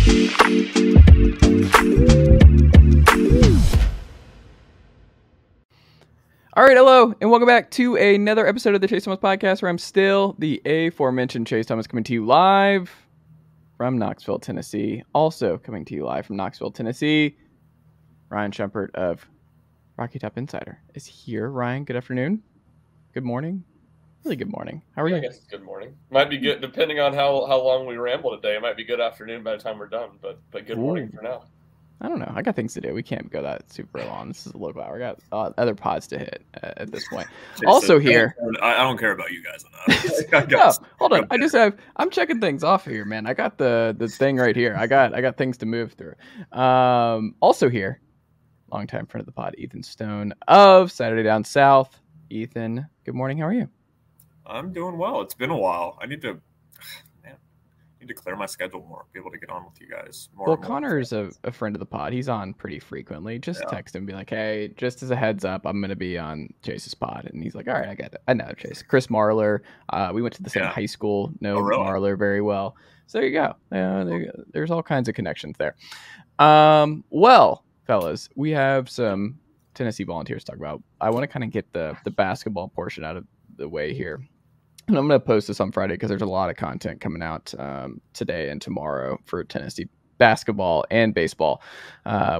All right, hello, and welcome back to another episode of the Chase Thomas Podcast, where I'm still the aforementioned Chase Thomas, coming to you live from Knoxville, Tennessee. Also coming to you live from Knoxville, Tennessee, Ryan Schumpert of Rocky Top Insider is here. Ryan, good afternoon. Good morning. Really good morning. How are you? I guess it's good morning. Might be good, depending on how long we ramble today. It might be good afternoon by the time we're done, but good morning for now. I don't know. I got things to do. We can't go that super long. This is a local hour. We got other pods to hit at this point. Also here. I don't care about you guys enough. No, hold on. I'm checking things off here, man. I got the thing right here. I got things to move through. Also here, longtime friend of the pod, Ethan Stone of Saturday Down South. Ethan, good morning. How are you? I'm doing well. It's been a while. I need to clear my schedule more, be able to get on with you guys more. Well, Connor's a friend of the pod. He's on pretty frequently. Just text him and be like, hey, just as a heads up, I'm going to be on Chase's pod. And he's like, all right, I get it. I know Chase. Chris Marler. We went to the same high school. Really? Marler very well. So there you go. There's all kinds of connections there. Well, fellas, we have some Tennessee Volunteers to talk about. I want to kind of get the basketball portion out of the way here. And I'm going to post this on Friday because there's a lot of content coming out today and tomorrow for Tennessee basketball and baseball,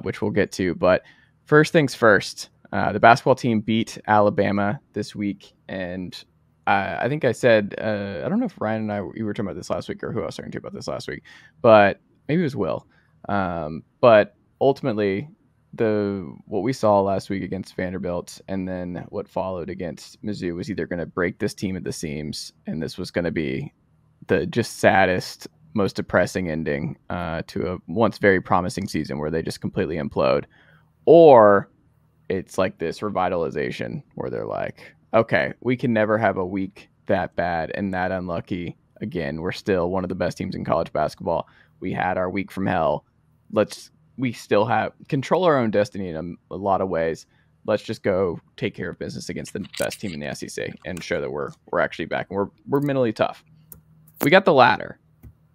which we'll get to. But first things first, the basketball team beat Alabama this week. And I think I said, I don't know if Ryan and I, we were talking about this last week or who else was talking to about this last week, but maybe it was Will. But ultimately, what we saw last week against Vanderbilt and then what followed against Mizzou was either going to break this team at the seams, and this was going to be the just saddest, most depressing ending to a once very promising season where they just completely implode, or it's like this revitalization where they're like, okay, we can never have a week that bad and that unlucky again. We're still one of the best teams in college basketball. We had our week from hell. We still have control our own destiny in a lot of ways. Let's just go take care of business against the best team in the SEC and show that we're actually back and we're mentally tough. We got the latter.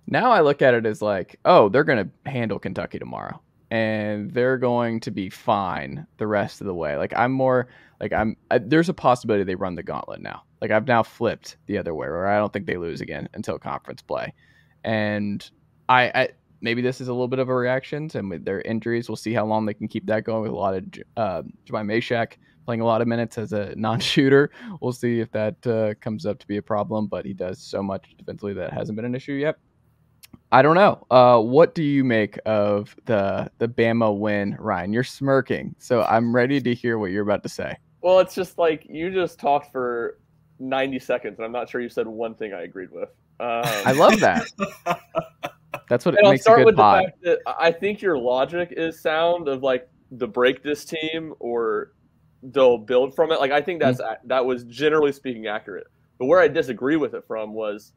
Now I look at it as like, oh, they're going to handle Kentucky tomorrow and they're going to be fine the rest of the way. Like there's a possibility they run the gauntlet now. Like I've now flipped the other way where I don't think they lose again until conference play. And I maybe this is a little bit of a reaction to their injuries. We'll see how long they can keep that going with a lot of Mashack playing a lot of minutes as a non-shooter. We'll see if that comes up to be a problem, but he does so much defensively that hasn't been an issue yet. I don't know. What do you make of the Bama win, Ryan? You're smirking, so I'm ready to hear what you're about to say. Well, it's just like you just talked for 90 seconds, and I'm not sure you said one thing I agreed with. I love that. That's what it makes a good pod. The fact that I think your logic is sound of like to break this team or they'll build from it. Like I think that was generally speaking accurate. But where I disagree with it from was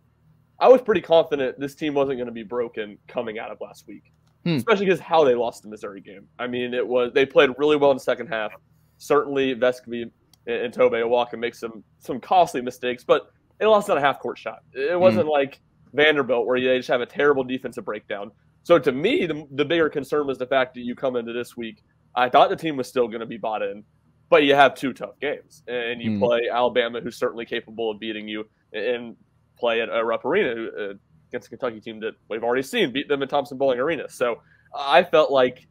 I was pretty confident this team wasn't going to be broken coming out of last week, especially because how they lost the Missouri game. I mean, they played really well in the second half. Certainly, Vescovi and Tobe Awaka can make some costly mistakes, but they lost on a half-court shot. It wasn't like Vanderbilt where they just have a terrible defensive breakdown. So to me, the bigger concern was the fact that you come into this week. I thought the team was still going to be bought in, but you have two tough games. And you play Alabama, who's certainly capable of beating you, and play at Rupp Arena against a Kentucky team that we've already seen beat them in Thompson-Boling Arena. So I felt like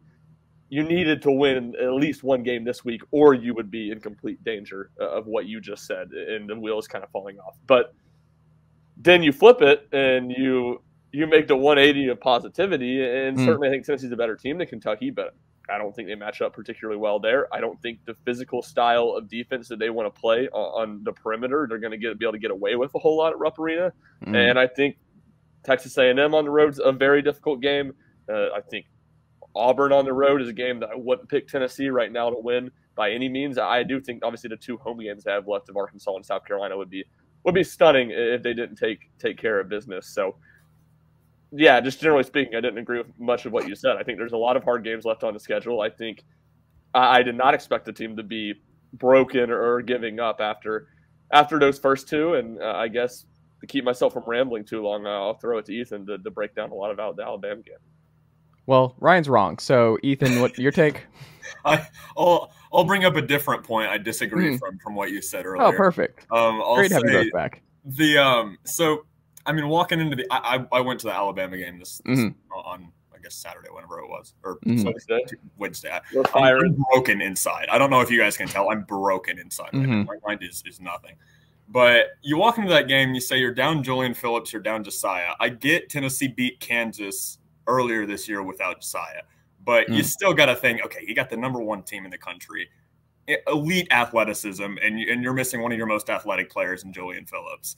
you needed to win at least one game this week or you would be in complete danger of what you just said and the wheels kind of falling off. But then you flip it and you make the 180 of positivity, and certainly I think Tennessee's a better team than Kentucky, but I don't think they match up particularly well there. I don't think the physical style of defense that they want to play on the perimeter, they're going to be able to get away with a whole lot at Rupp Arena. And I think Texas A&M on the road is a very difficult game. I think Auburn on the road is a game that I wouldn't pick Tennessee right now to win by any means. I do think obviously the two home games they have left of Arkansas and South Carolina would be stunning if they didn't take care of business. So, yeah, just generally speaking, I didn't agree with much of what you said. I think there's a lot of hard games left on the schedule. I think I did not expect the team to be broken or giving up after those first two. And I guess to keep myself from rambling too long, I'll throw it to Ethan to break down a lot about the Alabama game. Well, Ryan's wrong. So, Ethan, what your take? I'll bring up a different point. I disagree from what you said earlier. Oh, perfect. I'll Great to say have you both back. So I mean, walking into the I went to the Alabama game this on I guess Saturday, whenever it was, or Wednesday. I'm broken inside. I don't know if you guys can tell. I'm broken inside. Right now. My mind is nothing. But you walk into that game, you say you're down Julian Phillips, you're down Josiah. I get Tennessee beat Kansas earlier this year without Josiah, but you still got to think, okay, you got the #1 team in the country, elite athleticism, and you're missing one of your most athletic players in Julian Phillips.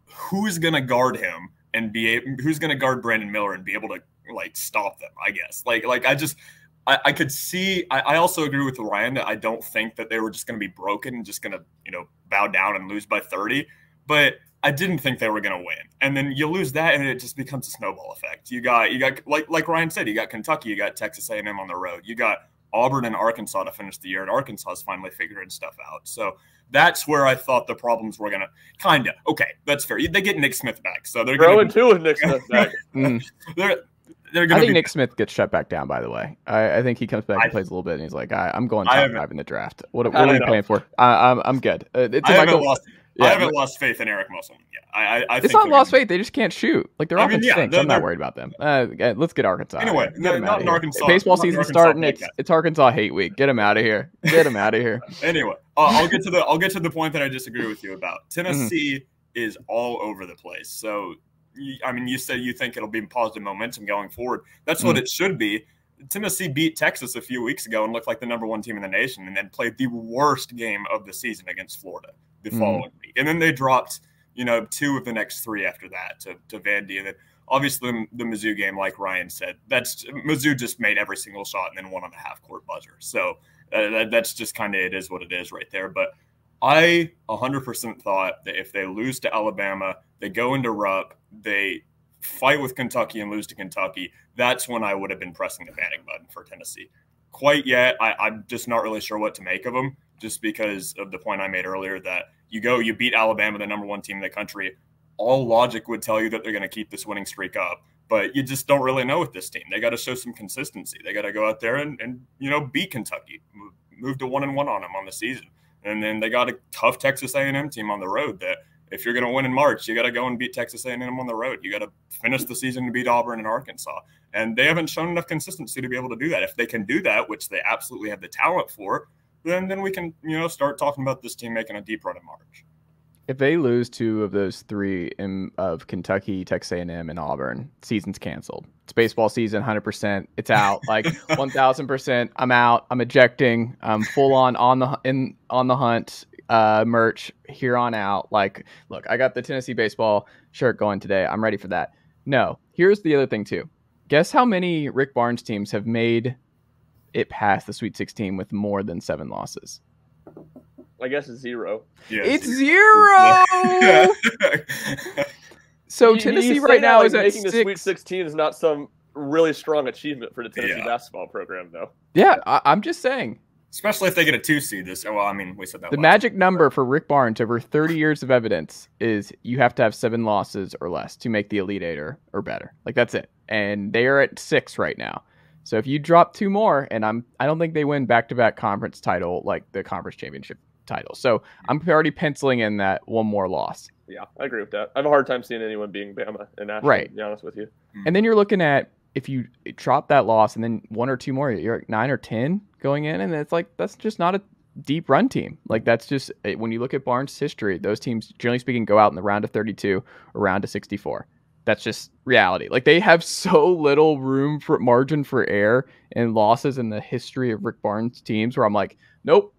Who's going to guard him and who's going to guard Brandon Miller and be able to like stop them? I guess I could see. I also agree with Ryan that I don't think that they were just going to be broken and just going to bow down and lose by 30, but I didn't think they were going to win. And then you lose that, and it just becomes a snowball effect. You got like Ryan said, you got Kentucky, you got Texas A&M on the road, you got Auburn and Arkansas to finish the year, and Arkansas is finally figuring stuff out. So that's where I thought the problems were going to kind of. Okay, that's fair. They get Nick Smith back, so they're going to with Nick Smith back. I think Nick Smith gets shut back down, by the way. I think he comes back and plays a little bit, and he's like, I'm going top 5 in the draft. What are we paying for? I'm good. I haven't lost faith in Eric Musselman yet. It's not lost faith. They just can't shoot. Like, their offense stinks. I'm not worried about them. Let's get Arkansas. Anyway, not in Arkansas. Baseball season starting. It's Arkansas hate week. Get them out of here. Get them out of here. Anyway, I'll get to the point that I disagree with you about. Tennessee is all over the place. So, I mean, you said you think it'll be positive momentum going forward. That's what it should be. Tennessee beat Texas a few weeks ago and looked like the #1 team in the nation, and then played the worst game of the season against Florida the following week. And then they dropped, 2 of the next 3 after that to Vandy. And then obviously the Mizzou game, like Ryan said, Mizzou just made every single shot and then won on the half-court buzzer. So that's just kind of, it is what it is right there. But I 100% thought that if they lose to Alabama, they go into Rupp, they fight with Kentucky and lose to Kentucky, that's when I would have been pressing the panic button for Tennessee. Quite yet, I'm just not really sure what to make of them, just because of the point I made earlier that you beat Alabama, the #1 team in the country. All logic would tell you that they're going to keep this winning streak up, but you just don't really know with this team. They got to show some consistency. They got to go out there and beat Kentucky, move to 1-1 on them on the season. And then they got a tough Texas A&M team on the road that if you're going to win in March, you got to go and beat Texas A&M on the road. You got to finish the season to beat Auburn and Arkansas. And they haven't shown enough consistency to be able to do that. If they can do that, which they absolutely have the talent for, then we can, start talking about this team making a deep run in March. If they lose 2 of those 3 of Kentucky, Texas A&M, and Auburn, season's canceled. It's baseball season, 100%. It's out, like 1,000%. I'm out. I'm ejecting. I'm full on the hunt. Merch here on out. Like, look, I got the Tennessee baseball shirt going today. I'm ready for that. No, here's the other thing too. Guess how many Rick Barnes teams have made it past the Sweet 16 with more than 7 losses? I guess it's 0. Yeah, it's 0. So Tennessee right now is at making 6. the Sweet 16 is not some really strong achievement for the Tennessee basketball program, though. Yeah, I'm just saying. Especially if they get a 2 seed this. Well, I mean, we said that. The magic number for Rick Barnes over 30 years of evidence is you have to have 7 losses or less to make the Elite 8 or better. Like, that's it. And they are at 6 right now. So if you drop 2 more, and I don't think they win back-to-back conference title, like the conference championship title. So I'm already penciling in that 1 more loss. Yeah, I agree with that. I have a hard time seeing anyone being Bama in Nashville, right, to be honest with you. And then you're looking at, if you drop that loss and then 1 or 2 more, you're at 9 or 10 going in, and it's like, that's just not a deep run team. Like, that's just, when you look at Barnes' history, those teams, generally speaking, go out in the round of 32 or round of 64. That's just reality. Like, they have so little room for margin for error and losses in the history of Rick Barnes teams where I'm like, nope,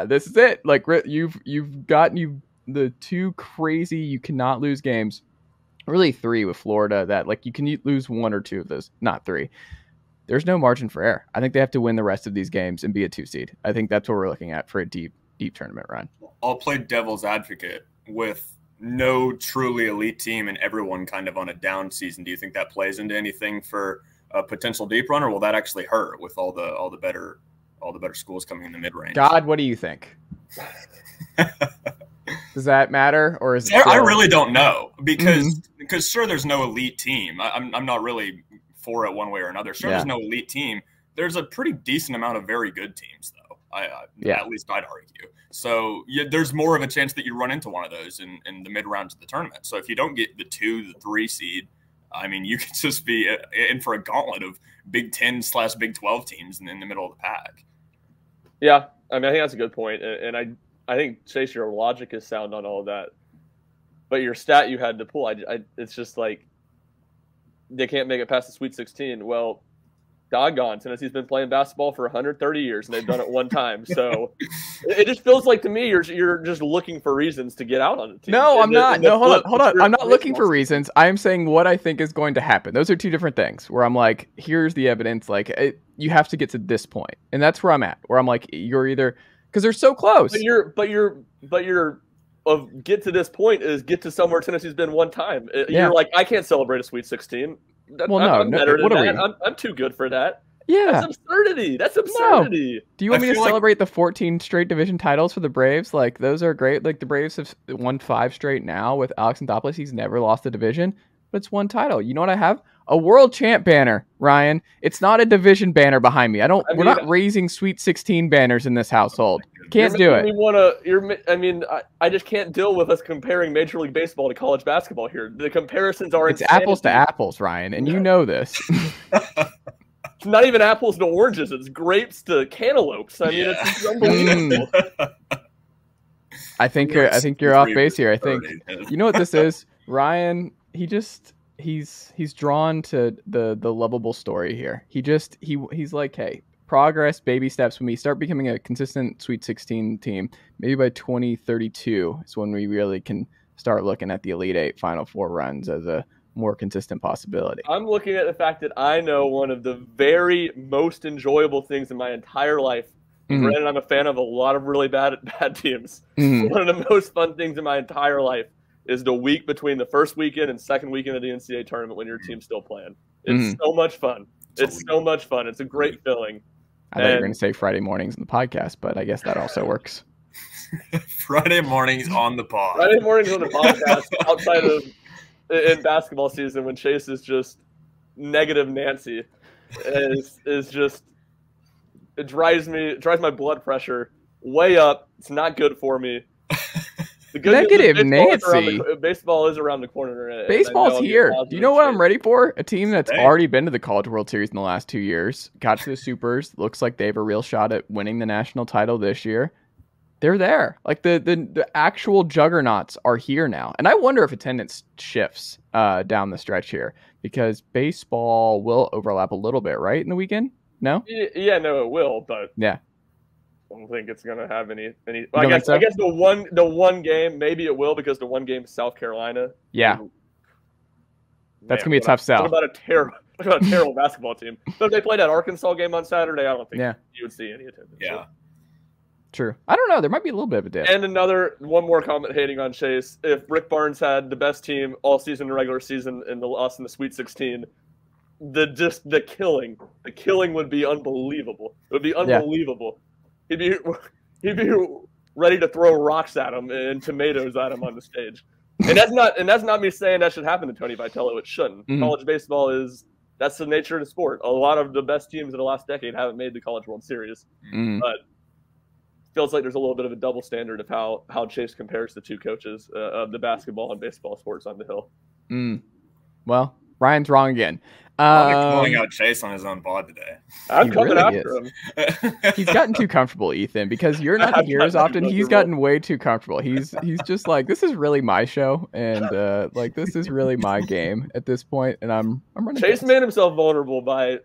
this is it. Like, you've gotten the 2 crazy, you cannot lose games. Really 3 with Florida that, like, you can lose 1 or 2 of those, not 3. There's no margin for error. I think they have to win the rest of these games and be a 2 seed. I think that's what we're looking at for a deep tournament run. I'll play devil's advocate with no truly elite team and everyone kind of on a down season. Do you think that plays into anything for a potential deep run, or will that actually hurt with all the better schools coming in the mid range? God, what do you think? Does that matter, or is it I really don't know because sure, there's no elite team. I'm not really for it one way or another. Sure, there's no elite team. There's a pretty decent amount of very good teams, though. At least I'd argue. So there's more of a chance that you run into one of those in the mid rounds of the tournament. So if you don't get the 2, the 3 seed, I mean, you could just be in for a gauntlet of Big 10/Big 12 teams in the middle of the pack. Yeah, I mean, I think that's a good point, and I think, Chase, your logic is sound on all of that. But your stat you had to pull, it's just like they can't make it past the Sweet 16. Well, doggone, Tennessee's been playing basketball for 130 years, and they've done it one time. So it just feels like to me you're just looking for reasons to get out on the team. No, I'm not. No, hold on. I'm not looking for reasons. I'm saying what I think is going to happen. Those are two different things. Where I'm like, here's the evidence. Like, you have to get to this point, and that's where I'm at. Where I'm like, you're either because they're so close. But you're get to this point is get to somewhere Tennessee's been one time. You're like, I can't celebrate a Sweet 16. I'm better than that. I'm too good for that. Yeah. That's absurdity. No. Do you want me to celebrate the 14 straight division titles for the Braves? Like, those are great. Like, the Braves have won 5 straight now with Alex Anthopoulos. He's never lost a division, but it's one title. You know what I have? A world champ banner, Ryan. It's not a division banner behind me. We're not raising Sweet 16 banners in this household. Can't do it. I just can't deal with us comparing Major League Baseball to college basketball here. The comparisons are It's apples to apples, Ryan, and you know this. It's not even apples to oranges. It's grapes to cantaloupes. It's unbelievable. I think you're off base here. I think you know what this is, Ryan. He's drawn to the lovable story here. He's like, hey, progress, baby steps. When we start becoming a consistent Sweet 16 team, maybe by 2032 is when we really can start looking at the Elite 8 Final Four runs as a more consistent possibility. I'm looking at the fact that I know one of the very most enjoyable things in my entire life. Mm-hmm. Granted, I'm a fan of a lot of really bad teams. Mm-hmm. One of the most fun things in my entire life is the week between the first weekend and second weekend of the NCAA tournament when your team's still playing. It's so much fun. It's so much fun. It's a great feeling. I thought you were going to say Friday mornings in the podcast, but I guess that also works. Friday mornings on the pod. Friday mornings on the podcast outside of in basketball season when Chase is just negative Nancy is just it drives my blood pressure way up. It's not good for me. The good negative Nancy. Baseball is around the corner. Baseball's here. Do you know what I'm ready for? A team that's already been to the College World Series in the last 2 years, got to the Supers, looks like they have a real shot at winning the national title this year. They're there. Like the actual juggernauts are here now. And I wonder if attendance shifts down the stretch here because baseball will overlap a little bit, right, in the weekend? No? Yeah, no, it will, but yeah. I don't think it's gonna have any. I guess the one game maybe it will because the one game is South Carolina. Yeah, that's gonna be a tough sell. What about a terrible basketball team? But if they played that Arkansas game on Saturday, I don't think you would see any attendance. Yeah, so. True. I don't know. There might be a little bit of a dip. And one more comment hating on Chase. If Rick Barnes had the best team all season in regular season and lost in the Sweet 16, the killing would be unbelievable. It would be unbelievable. Yeah. He'd be ready to throw rocks at him and tomatoes at him on the stage. And that's not me saying that should happen to Tony Vitello. It shouldn't. Mm-hmm. College baseball that's the nature of the sport. A lot of the best teams in the last decade haven't made the College World Series. Mm-hmm. But it feels like there's a little bit of a double standard of how Chase compares the two coaches of the basketball and baseball sports on the Hill. Well, Ryan's wrong again. I'm calling out Chase on his own pod today. I'm coming after him. He's gotten too comfortable, Ethan, because you're not here as often. He's gotten way too comfortable. He's just like, this is really my show, and this is really my game at this point, and I'm running. Chase made himself vulnerable by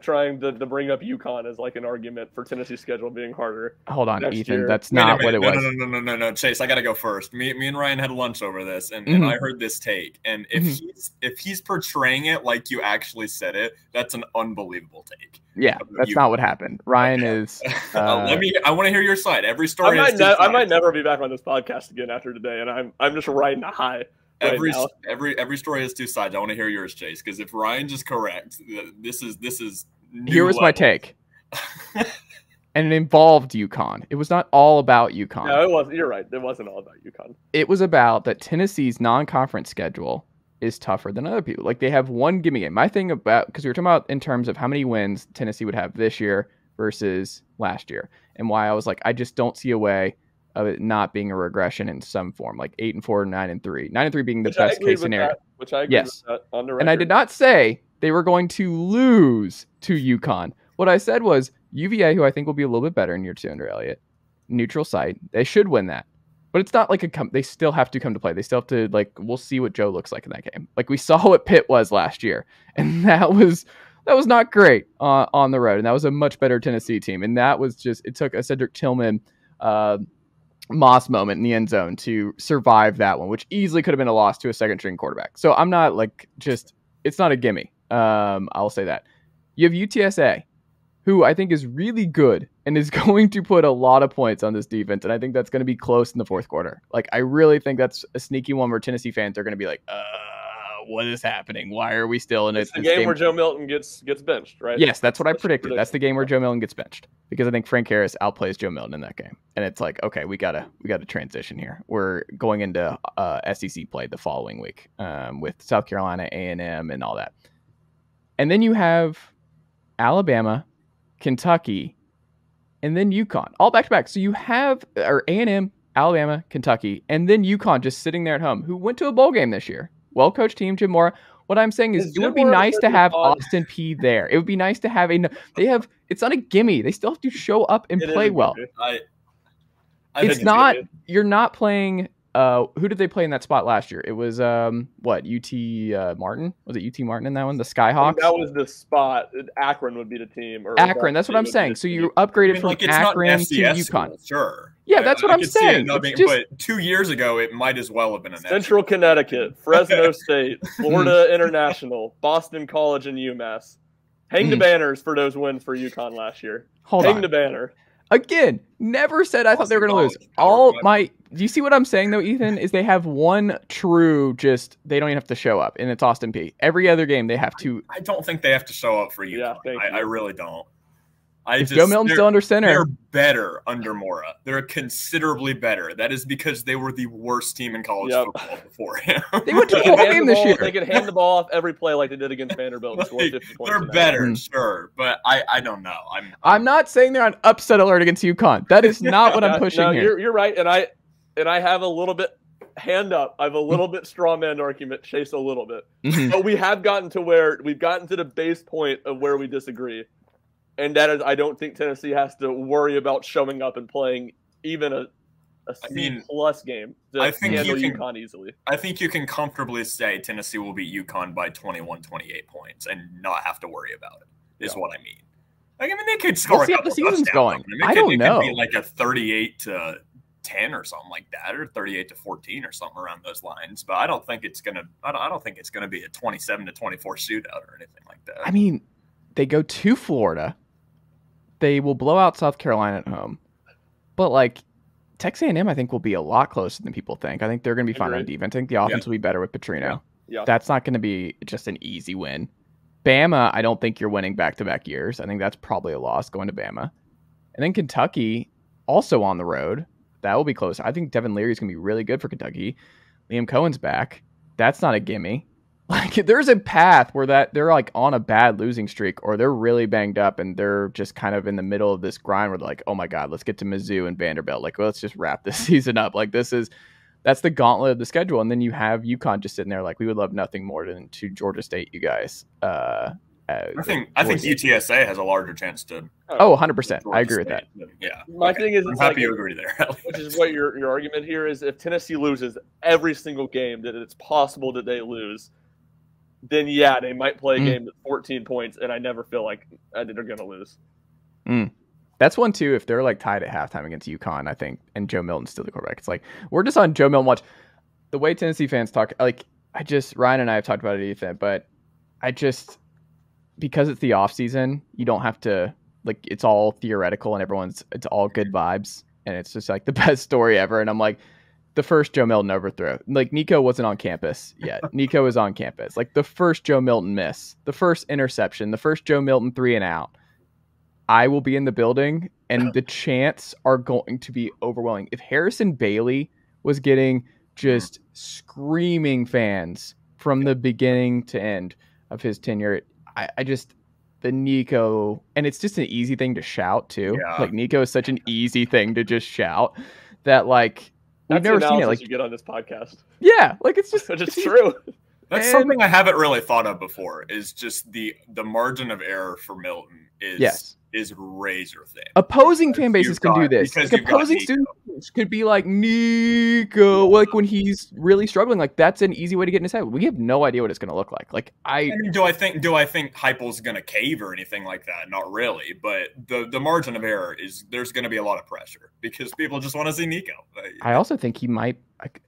trying to bring up UConn as like an argument for Tennessee's schedule being harder. Hold on, Ethan. Year. That's not what it was. No. Chase, I got to go first. Me and Ryan had lunch over this, and I heard this take. And if he's portraying it like you actually said it, that's an unbelievable take. Yeah, that's not what happened. Ryan is. I want to hear your side. Every story. I might never be back on this podcast again after today, and I'm just riding a high. Every story has two sides. I want to hear yours, Chase, because if Ryan's is correct, this is here was my take, and it involved UConn. It was not all about UConn. No, it wasn't. You're right. It wasn't all about UConn. It was about that Tennessee's non-conference schedule is tougher than other people. Like, they have one gimme game. My thing about, because we were talking about in terms of how many wins Tennessee would have this year versus last year, and why I was like, I just don't see a way of it not being a regression in some form, like 8-4, 9-3, 9-3 being the best case scenario. Which I agree with that on the record. And I did not say they were going to lose to UConn. What I said was UVA, who I think will be a little bit better in year 2 under Elliott, neutral site, they should win that. But it's not like they still have to come to play. They still have to, like, we'll see what Joe looks like in that game. Like, we saw what Pitt was last year, and that was not great on the road. And that was a much better Tennessee team. And that was just, it took a Cedric Tillman Moss moment in the end zone to survive that one, which easily could have been a loss to a second string quarterback. So I'm not like, just, it's not a gimme. I'll say that. You have UTSA, who I think is really good and is going to put a lot of points on this defense. And I think that's going to be close in the fourth quarter. Like, I really think that's a sneaky one where Tennessee fans are going to be like, what is happening? Why are we still in it? It's the game where Joe Milton gets benched, right? Yes, that's what I predicted. That's the game where Joe Milton gets benched, because I think Frank Harris outplays Joe Milton in that game. And it's like, okay, we gotta transition here. We're going into SEC play the following week with South Carolina, A&M, and all that. And then you have Alabama, Kentucky, and then UConn, all back to back. So you have A&M, Alabama, Kentucky, and then UConn just sitting there at home, who went to a bowl game this year. Well-coached team, Jim Mora. What I'm saying is, it would be nice to have Austin Peay there. It would be nice to have it's not a gimme. They still have to show up and play well. It's not, you're not playing, who did they play in that spot last year? It was, UT Martin? Was it UT Martin in that one? The Skyhawks? That was the spot. Akron would be the team. Or Akron, that's what I'm saying. So you upgraded from Akron to UConn. Sure. Yeah, that's what I'm saying. But 2 years ago, it might as well have been Central Connecticut, Fresno State, Florida International, Boston College, and UMass. Hang the banners for those wins for UConn last year. Hang the banner. Again, never said I thought they were going to lose. Do you see what I'm saying, though, Ethan? Is they have one true, they don't even have to show up, and it's Austin Peay. Every other game, they have to. I don't think they have to show up for you. Yeah, I really don't. Joe Milton's still under center. They're better under Mora. They're considerably better. That is because they were the worst team in college football before him. They went to the bowl game this year. They can hand the ball off every play like they did against Vanderbilt and score 50 points. They're better, sure, but I don't know. I'm not saying they're on upset alert against UConn. That is not what I'm pushing here. You're right, and I have a little bit hand up. I have a little bit straw man argument, Chase, a little bit, but we have gotten to where we've gotten to the base point of where we disagree. And that is, I don't think Tennessee has to worry about showing up and playing even a C-plus game to handle UConn easily. I think you can comfortably say Tennessee will beat UConn by 21-28 points and not have to worry about it, is what I mean. Like, I mean, they could score a couple touchdowns. I don't know. It could be like a 38-10 or something like that, or 38-14 or something around those lines. But I don't think it's gonna. I don't think it's gonna be a 27-24 shootout or anything like that. I mean, they go to Florida. They will blow out South Carolina at home. But, like, Texas A&M, I think, will be a lot closer than people think. I think they're going to be fine on defense. I think the offense will be better with Petrino. Yeah. That's not going to be just an easy win. Bama, I don't think you're winning back-to-back years. I think that's probably a loss going to Bama. And then Kentucky, also on the road. That will be close. I think Devin Leary is going to be really good for Kentucky. Liam Cohen's back. That's not a gimme. Like, there's a path where they're like on a bad losing streak, or they're really banged up and they're just kind of in the middle of this grind where they're like, oh my God, let's get to Mizzou and Vanderbilt. Like, well, let's just wrap this season up. Like, that's the gauntlet of the schedule. And then you have UConn just sitting there like, we would love nothing more than to Georgia State, you guys. I think UTSA has a larger chance to. 100%. I agree with that. Yeah. My thing is, I'm happy you agree there. Which is what your argument here is. If Tennessee loses every single game that it's possible that they lose, then yeah, they might play a game with 14 points, and I never feel like they're going to lose. That's one, too, if they're like tied at halftime against UConn, I think, and Joe Milton's still the quarterback. It's like, we're just on Joe Milton watch. The way Tennessee fans talk, like, Ryan and I have talked about it, Ethan, but because it's the offseason, you don't have to, like, it's all theoretical and it's all good vibes, and it's just like the best story ever. And I'm like, the first Joe Milton overthrow. Like, Nico wasn't on campus yet. Nico was on campus. Like, the first Joe Milton miss, the first interception, the first Joe Milton 3-and-out. I will be in the building, and the chants are going to be overwhelming. If Harrison Bailey was getting just screaming fans from the beginning to end of his tenure. I just the Nico, and it's just an easy thing to shout too. Yeah. Like Nico is such an easy thing to just shout that like we've never seen it. Like you get on this podcast. Yeah, like it's just it's true. That's something I haven't really thought of before. Is just the margin of error for Milton is razor thin. Opposing fan bases can do this. Like, opposing students could be like Nico, like when he's really struggling. Like that's an easy way to get in his head. We have no idea what it's going to look like. Like I mean, do I think Heupel's going to cave or anything like that? Not really. But the margin of error is there's going to be a lot of pressure because people just want to see Nico. I also think he might.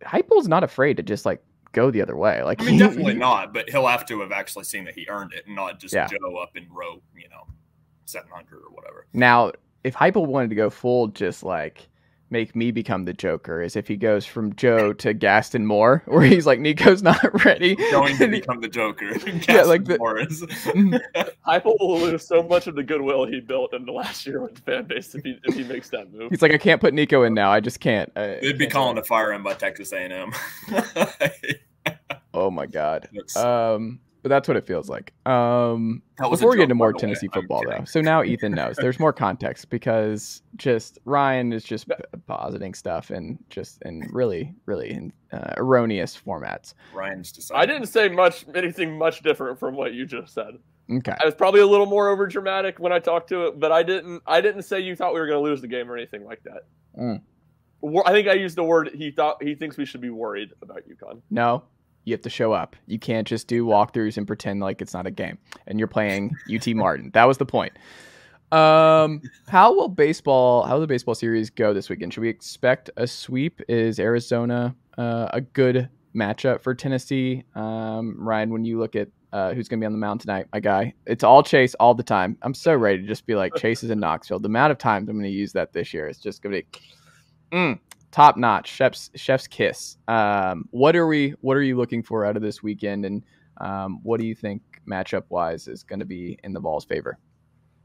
Heupel's not afraid to just like go the other way. Like I mean, definitely not. But he'll have to have actually seen that he earned it and not just Joe up in row, 700 or whatever. Now, if Heupel wanted to go full, just like make me become the Joker, is if he goes from Joe to Gaston Moore, where he's like, Nico's not ready. Going to become the Joker. Moore is. Heupel will lose so much of the goodwill he built in the last year with the fan base if he makes that move. He's like, I can't put Nico in now. I just can't. They'd be calling to fire him by Texas A&M. Oh my God. But that's what it feels like. Before we get into more Tennessee football, though, so now Ethan knows. There's more context because just Ryan is just positing stuff and really erroneous formats. Ryan's decided. I didn't say anything much different from what you just said. Okay. I was probably a little more over dramatic when I talked to it, but I didn't say you thought we were going to lose the game or anything like that. I think I used the word he thinks we should be worried about UConn. No. You have to show up. You can't just do walkthroughs and pretend like it's not a game. And you're playing UT Martin. That was the point. How will the baseball series go this weekend? Should we expect a sweep? Is Arizona a good matchup for Tennessee? Ryan, when you look at who's going to be on the mound tonight, my guy, it's all Chase all the time. I'm so ready to just be like, Chase is in Knoxville. The amount of times I'm going to use that this year is just going to be top notch, chef's kiss. What are you looking for out of this weekend, and what do you think matchup wise is going to be in the Vols' favor?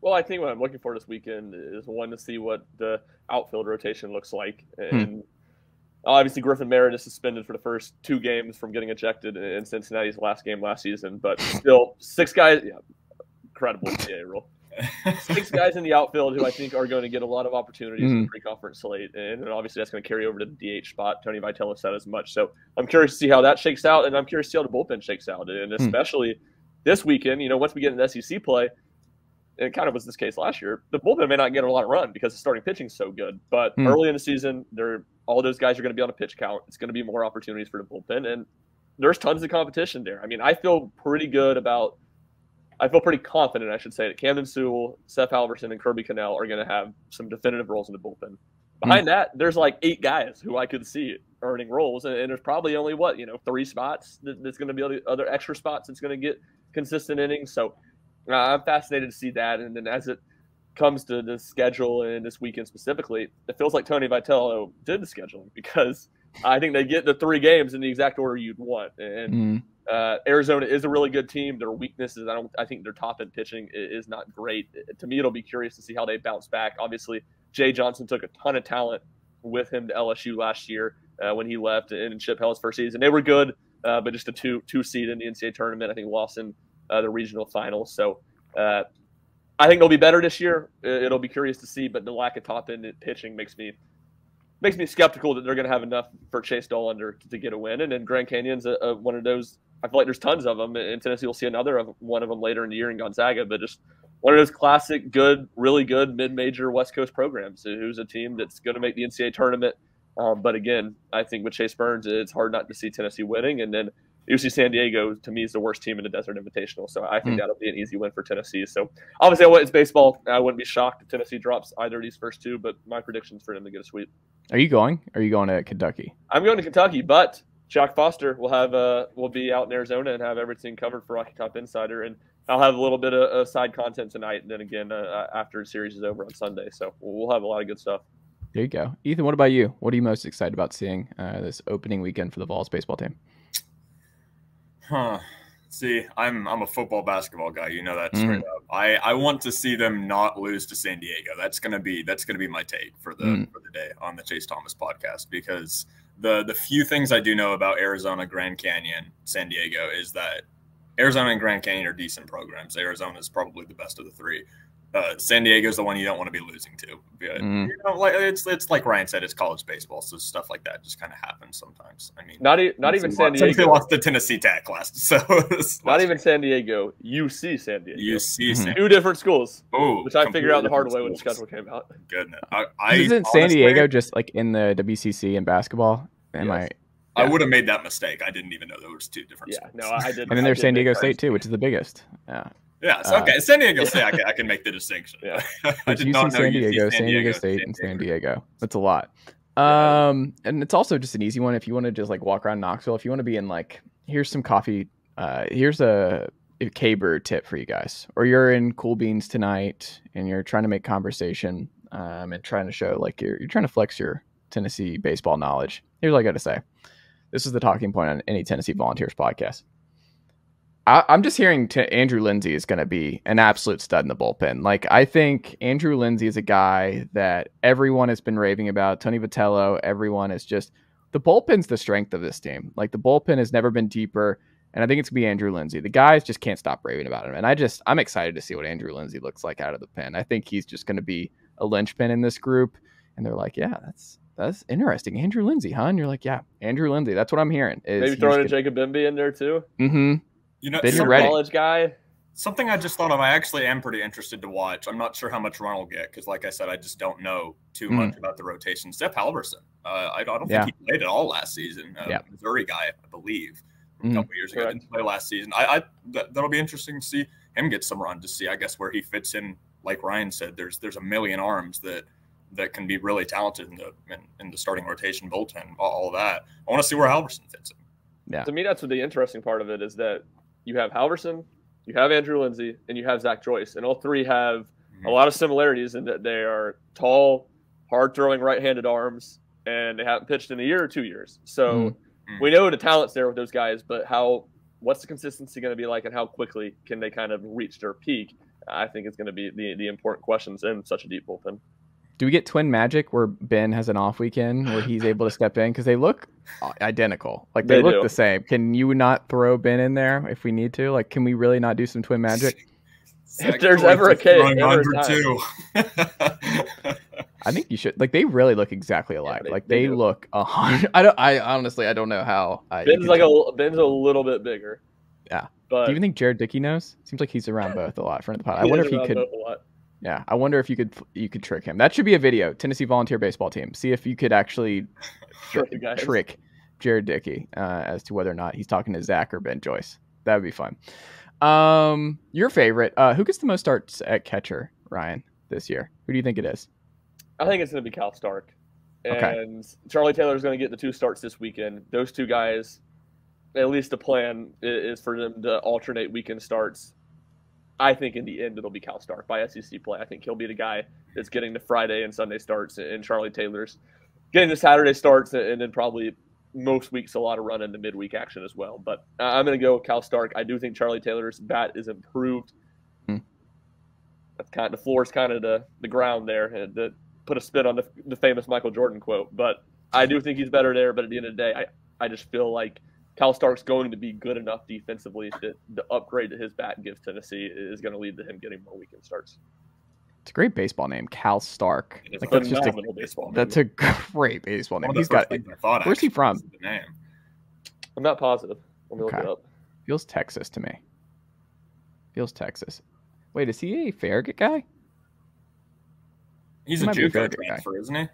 Well, I think what I'm looking for this weekend is one to see what the outfield rotation looks like, and obviously Griffin Merritt is suspended for the first 2 games from getting ejected in Cincinnati's last game last season, but still 6 guys, incredible rule. 6 guys in the outfield who I think are going to get a lot of opportunities in the pre-conference slate, and obviously that's going to carry over to the DH spot. Tony Vitello said as much, so I'm curious to see how that shakes out, and I'm curious to see how the bullpen shakes out, and especially this weekend. Once we get into SEC play, and it kind of was this case last year, the bullpen may not get a lot of run because the starting pitching is so good. But early in the season, all those guys are going to be on a pitch count. It's going to be more opportunities for the bullpen, and there's tons of competition there. I mean, I feel pretty confident, I should say, that Camden Sewell, Seth Halverson, and Kirby Cannell are going to have some definitive roles in the bullpen. Behind that, there's like 8 guys who I could see earning roles, and there's probably only 3 spots that's going to be other extra spots that's going to get consistent innings. So I'm fascinated to see that. And then as it comes to the schedule and this weekend specifically, it feels like Tony Vitello did the scheduling because I think they get the 3 games in the exact order you'd want. And Arizona is a really good team. Their weaknesses, I think their top end pitching is not great. To me, it'll be curious to see how they bounce back. Obviously, Jay Johnson took a ton of talent with him to LSU last year when he left and Chip Hell's first season. They were good, but just a two seed in the NCAA tournament. I think lost in the regional finals. So I think they'll be better this year. It'll be curious to see, but the lack of top end pitching makes me skeptical that they're going to have enough for Chase Dollander to get a win. And then Grand Canyon's one of those. I feel like there's tons of them, and Tennessee will see one of them later in the year in Gonzaga. But just one of those classic, good, really good mid-major West Coast programs. Who's a team that's going to make the NCAA tournament. But again, I think with Chase Burns, it's hard not to see Tennessee winning. And then UC San Diego, to me, is the worst team in the Desert Invitational. So I think that'll be an easy win for Tennessee. So obviously, it's baseball. I wouldn't be shocked if Tennessee drops either of these first 2. But my prediction's for them to get a sweep. Are you going? Are you going to Kentucky? I'm going to Kentucky, but Jack Foster will be out in Arizona and have everything covered for Rocky Top Insider, and I'll have a little bit of side content tonight, and then again after the series is over on Sunday. So we'll have a lot of good stuff. There you go, Ethan. What about you? What are you most excited about seeing this opening weekend for the Vols baseball team? See, I'm a football basketball guy. You know that straight up. I want to see them not lose to San Diego. That's gonna be my take for the day on the Chase Thomas podcast, because The few things I do know about Arizona, Grand Canyon, San Diego is that Arizona and Grand Canyon are decent programs. Arizona is probably the best of the three. San Diego is the one you don't want to be losing to. You know, like it's like Ryan said, it's college baseball, so stuff like that just kind of happens sometimes. I mean, not even San Diego. They lost to Tennessee Tech so not even San Diego. UC San Diego. UC San Two different schools. Oh, which I figured out the hard way when the schedule came out. Goodness, isn't San Diego just like in the WCC in basketball? I would have made that mistake. I didn't even know there was two different schools. No, I didn't. And then there's San Diego State too, which is the biggest. Yeah, so, okay. San Diego State, I can make the distinction. Yeah, I did not know San Diego State, and San Diego. That's a lot. And it's also just an easy one if you want to just like walk around Knoxville. If you want to be in like, here's some coffee. Here's a K-Bird tip for you guys. Or you're in Cool Beans tonight and you're trying to make conversation and trying to show like you're trying to flex your Tennessee baseball knowledge. Here's what I got to say. This is the talking point on any Tennessee Volunteers podcast. I'm just hearing Andrew Lindsay is going to be an absolute stud in the bullpen. Like, I think Andrew Lindsay is a guy that everyone has been raving about. Tony Vitello, everyone is just – the bullpen's the strength of this team. Like, the bullpen has never been deeper, and I think it's going to be Andrew Lindsay. The guys just can't stop raving about him, and I'm excited to see what Andrew Lindsay looks like out of the pen. I think he's just going to be a linchpin in this group, and they're like, yeah, that's interesting. Andrew Lindsay, huh? And you're like, yeah, Andrew Lindsay. That's what I'm hearing. Maybe throwing Jacob Bimby in there, too? Mm-hmm. You know, some college guy. Something I just thought of. I actually am pretty interested to watch. I'm not sure how much run will get because, like I said, I just don't know too much about the rotation. Zep Halverson. I don't think he played at all last season. Missouri guy, I believe, from a couple years ago. Didn't play last season. That'll be interesting to see him get some run. To see, I guess, where he fits in. Like Ryan said, there's a million arms that can be really talented in the starting rotation, bullpen, all that. I want to see where Halverson fits in. Yeah. To me, that's what the interesting part of it is that you have Halverson, you have Andrew Lindsay, and you have Zach Joyce. And all three have a lot of similarities in that they are tall, hard-throwing right-handed arms, and they haven't pitched in a year or 2 years. So we know the talent's there with those guys, but what's the consistency going to be like and how quickly can they kind of reach their peak? I think it's going to be the important questions in such a deep bullpen. Do we get twin magic where Ben has an off weekend where he's able to step in? Because they look identical. Like they look the same. Can you not throw Ben in there if we need to? Like, can we really not do some twin magic? If there's ever a case, I think you should. Like, they really look exactly alike. Yeah, they look 100. I honestly don't know how. Ben's a little bit bigger. Yeah. But do you even think Jared Dickey knows? Seems like he's around both a lot. Front of the pot. I wonder if he could. Yeah, I wonder if you could trick him. That should be a video. Tennessee Volunteer Baseball Team. See if you could actually trick Jared Dickey as to whether or not he's talking to Zach or Ben Joyce. That would be fun. Your favorite? Who gets the most starts at catcher, Ryan, this year? Who do you think it is? I think it's going to be Cal Stark, and Charlie Taylor is going to get the 2 starts this weekend. Those 2 guys, at least the plan is for them to alternate weekend starts. I think in the end it'll be Cal Stark by SEC play. I think he'll be the guy that's getting the Friday and Sunday starts, and Charlie Taylor's getting the Saturday starts, and then probably most weeks a lot of run into midweek action as well. But I'm going to go with Cal Stark. I do think Charlie Taylor's bat is improved. That's kind of the floor is kind of the ground there, and to put a spin on the famous Michael Jordan quote. But I do think he's better there. But at the end of the day, I just feel like Cal Stark's going to be good enough defensively that the upgrade that his bat gives Tennessee is going to lead to him getting more weekend starts. It's a great baseball name, Cal Stark. Like, that's just baseball name. That's a great baseball name. He's got. Where's he from? I'm not positive. Let me look it up. Feels Texas to me. Feels Texas. Wait, is he a Farragut guy? He's a JUCO transfer, isn't he?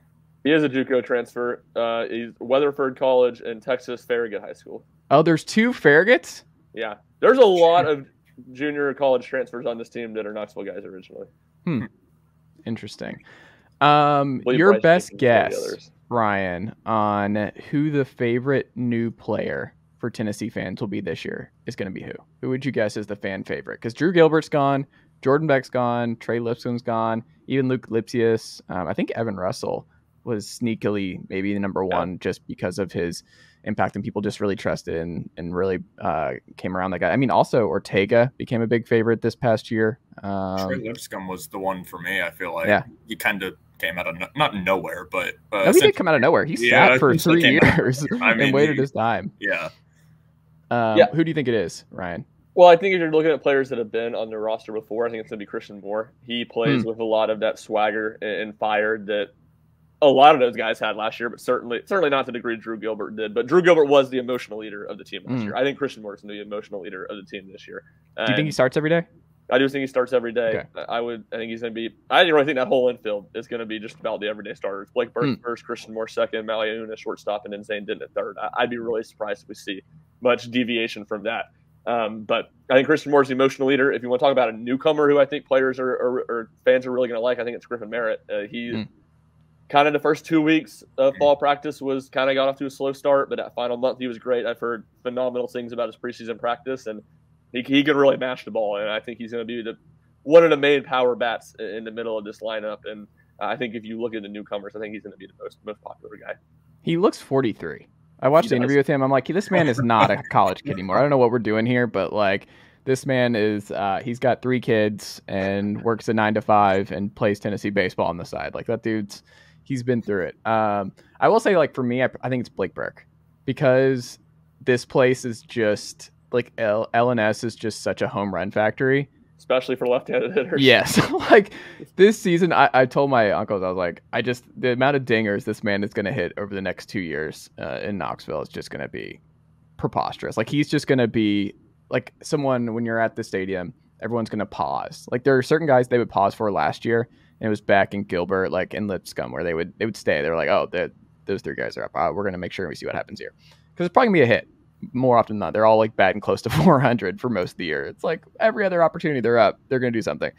He is a JUCO transfer. He's Weatherford College and Texas Farragut High School. Oh, there's 2 Farraguts? Yeah. There's a lot of junior college transfers on this team that are Knoxville guys originally. Interesting. Your best guess, Ryan, on who the favorite new player for Tennessee fans will be this year is going to be who? Who would you guess is the fan favorite? Because Drew Gilbert's gone, Jordan Beck's gone, Trey Lipscomb's gone, even Luke Lipsius. I think Evan Russell was sneakily maybe the number 1 just because of his impact and people just really trusted and really came around that guy. I mean, also Ortega became a big favorite this past year. Trey Lipscomb was the one for me. I feel like he kind of came out of not nowhere, but no, he did come out of nowhere. He sat for 3 years and waited his time. Yeah. Who do you think it is, Ryan? Well, I think if you're looking at players that have been on the roster before, I think it's going to be Christian Moore. He plays with a lot of that swagger and fire that a lot of those guys had last year, but certainly not to the degree Drew Gilbert did. But Drew Gilbert was the emotional leader of the team last year. I think Christian Moore is going to be the emotional leader of the team this year. Do you think he starts every day? I do think he starts every day. Okay. I think he's going to be – I really think that whole infield is going to be just about the everyday starters. Blake Burke first, Christian Moore second, Maliaun at shortstop, and then Zane Denton at third. I'd be really surprised if we see much deviation from that. But I think Christian Moore's the emotional leader. If you want to talk about a newcomer who I think players or fans are really going to like, I think it's Griffin Merritt. He kind of the first 2 weeks of fall practice was kind of got off to a slow start, but that final month he was great. I've heard phenomenal things about his preseason practice, and he can really mash the ball. And I think he's going to be one of the main power bats in the middle of this lineup. And I think if you look at the newcomers, I think he's going to be the most popular guy. He looks 43. I watched the interview with him. I'm like, this man is not a college kid anymore. I don't know what we're doing here, but like this man is, he's got 3 kids and works a 9 to 5 and plays Tennessee baseball on the side. Like that dude's, he's been through it. I will say, like for me, I think it's Blake Burke because this place is just like LNS is just such a home run factory. Especially for left-handed hitters. Yes. Like this season, I told my uncles, I was like, the amount of dingers this man is going to hit over the next 2 years in Knoxville is just going to be preposterous. Like he's just going to be like someone when you're at the stadium, everyone's going to pause. Like there are certain guys they would pause for last year, and it was back in Gilbert, like in Lipscomb, where they would stay. They were like, oh, those 3 guys are up. We're going to make sure we see what happens here. Because it's probably going to be a hit. More often than not, they're all like batting close to 400 for most of the year. It's like every other opportunity they're up, they're going to do something.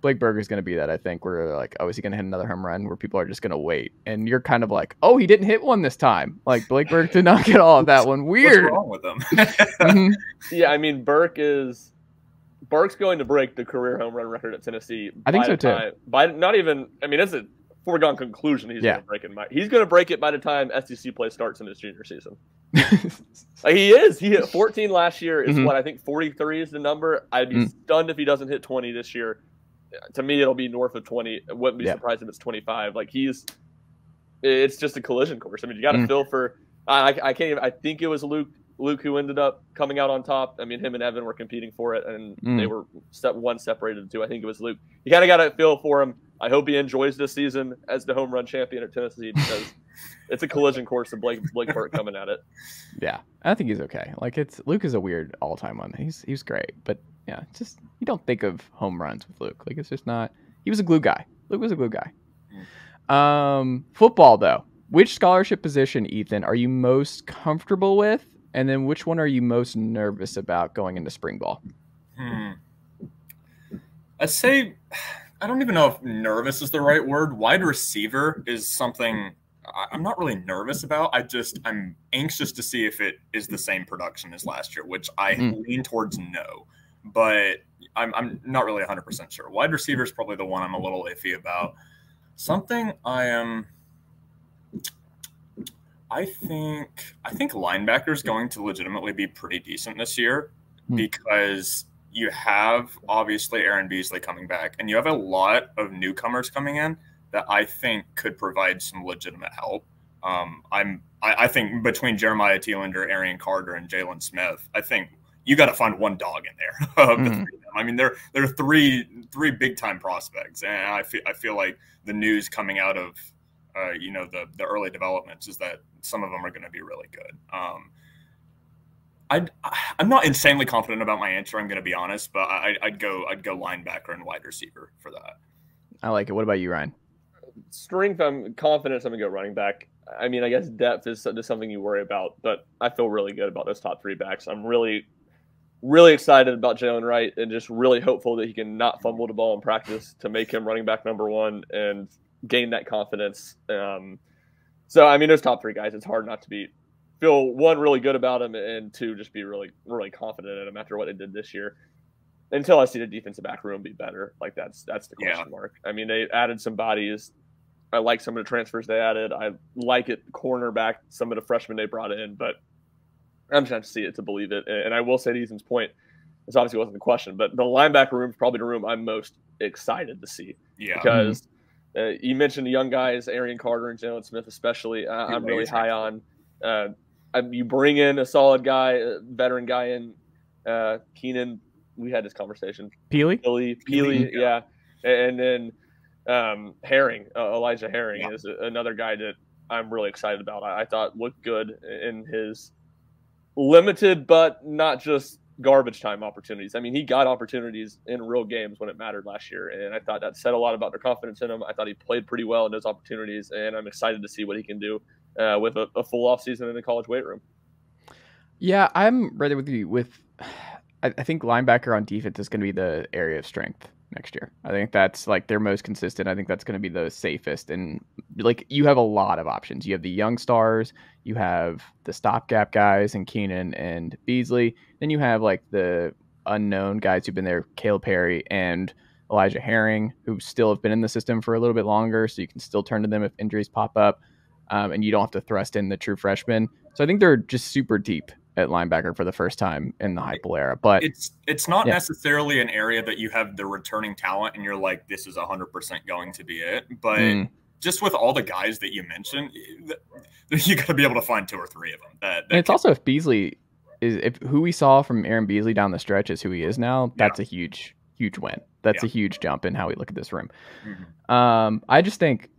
Blake Burke is going to be that, I think, where they're like, oh, is he going to hit another home run? Where people are just going to wait. And you're kind of like, oh, he didn't hit one this time. Like Blake Burke did not get all of that one. Weird. What's wrong with him? Yeah, I mean, Burke's going to break the career home run record at Tennessee. I think so too. By not even, I mean, it's a foregone conclusion he's going to break it. He's going to break it by the time SEC play starts in his junior season. He is. He hit 14 last year. Is what I think 43 is the number. I'd be stunned if he doesn't hit 20 this year. To me, it'll be north of 20. I wouldn't be surprised if it's 25. Like it's just a collision course. I mean, you got to feel for. I can't even. I think it was Luke who ended up coming out on top. I mean, him and Evan were competing for it, and they were one separated the two. I think it was Luke. You kind of got to feel for him. I hope he enjoys this season as the home run champion at Tennessee because it's a collision course of Blake Burke coming at it. Yeah, I think he's okay. Like Luke is a weird all-time one. He's great, but yeah, just you don't think of home runs with Luke. Like it's just not. He was a glue guy. Luke was a glue guy. Football though, which scholarship position, Ethan, are you most comfortable with, and then which one are you most nervous about going into spring ball? I'd say. I don't even know if nervous is the right word. Wide receiver is something I'm not really nervous about. I'm anxious to see if it is the same production as last year, which I lean towards no. But I'm not really 100% sure. Wide receiver is probably the one I'm a little iffy about. Something I think linebacker is going to legitimately be pretty decent this year because you have obviously Aaron Beasley coming back, and you have a lot of newcomers coming in that I think could provide some legitimate help. I think between Jeremiah Thielander, Arian Carter, and Jalen Smith, I think you got to find one dog in there. I mean, there are three big time prospects, and I feel like the news coming out of the early developments is that some of them are going to be really good. I'm not insanely confident about my answer. I'm going to be honest, but I'd go linebacker and wide receiver for that. I like it. What about you, Ryan? Strength, I'm confident I'm going to go running back. I mean, I guess depth is something you worry about, but I feel really good about those top 3 backs. I'm really, really excited about Jalen Wright and just really hopeful that he can not fumble the ball in practice to make him running back number 1 and gain that confidence. So, I mean, those top 3 guys, it's hard not to feel 1, really good about him, and 2, just be really, really confident in him after what they did this year. Until I see the defensive back room be better, like that's the question mark. I mean, they added some bodies. I like some of the transfers they added. I like it cornerback, some of the freshmen they brought in, but I'm just going to see it to believe it. And I will say to Ethan's point, this obviously wasn't the question, but the linebacker room is probably the room I'm most excited to see. Yeah. Because You mentioned the young guys, Arian Carter and Jalen Smith especially. I'm really high on. You bring in a solid guy, a veteran guy in Keenan. We had this conversation. Peely, yeah. And then Herring, Elijah Herring is another guy that I'm really excited about. I thought looked good in his limited but not just garbage time opportunities. I mean, he got opportunities in real games when it mattered last year, and I thought that said a lot about their confidence in him. I thought he played pretty well in those opportunities, and I'm excited to see what he can do with a full offseason in the college weight room. Yeah, I'm ready with you. I think linebacker on defense is going to be the area of strength next year. I think that's like their most consistent. I think that's going to be the safest. And like you have a lot of options. You have the young stars, you have the stopgap guys and Keenan and Beasley. Then you have like the unknown guys who've been there, Caleb Perry and Elijah Herring, who still have been in the system for a little bit longer. So you can still turn to them if injuries pop up. And you don't have to thrust in the true freshmen. So I think they're just super deep at linebacker for the first time in the Heupel era. But it's not necessarily an area that you have the returning talent and you're like, this is 100% going to be it. But just with all the guys that you mentioned, you got to be able to find 2 or 3 of them. And it's also if Beasley if who we saw from Aaron Beasley down the stretch is who he is now, that's a huge win. That's a huge jump in how we look at this room. I just think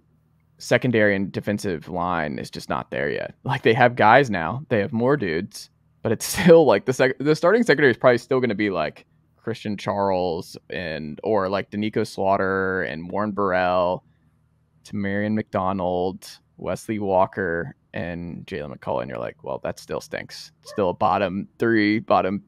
secondary and defensive line is just not there yet. Like they have guys now, they have more dudes, but it's still like the starting secondary is probably still going to be like Christian Charles or like Danico Slaughter and Warren Burrell, Tamarian McDonald, Wesley Walker, and Jalen McCullough. And you're like, well, that still stinks. Still a bottom 3, bottom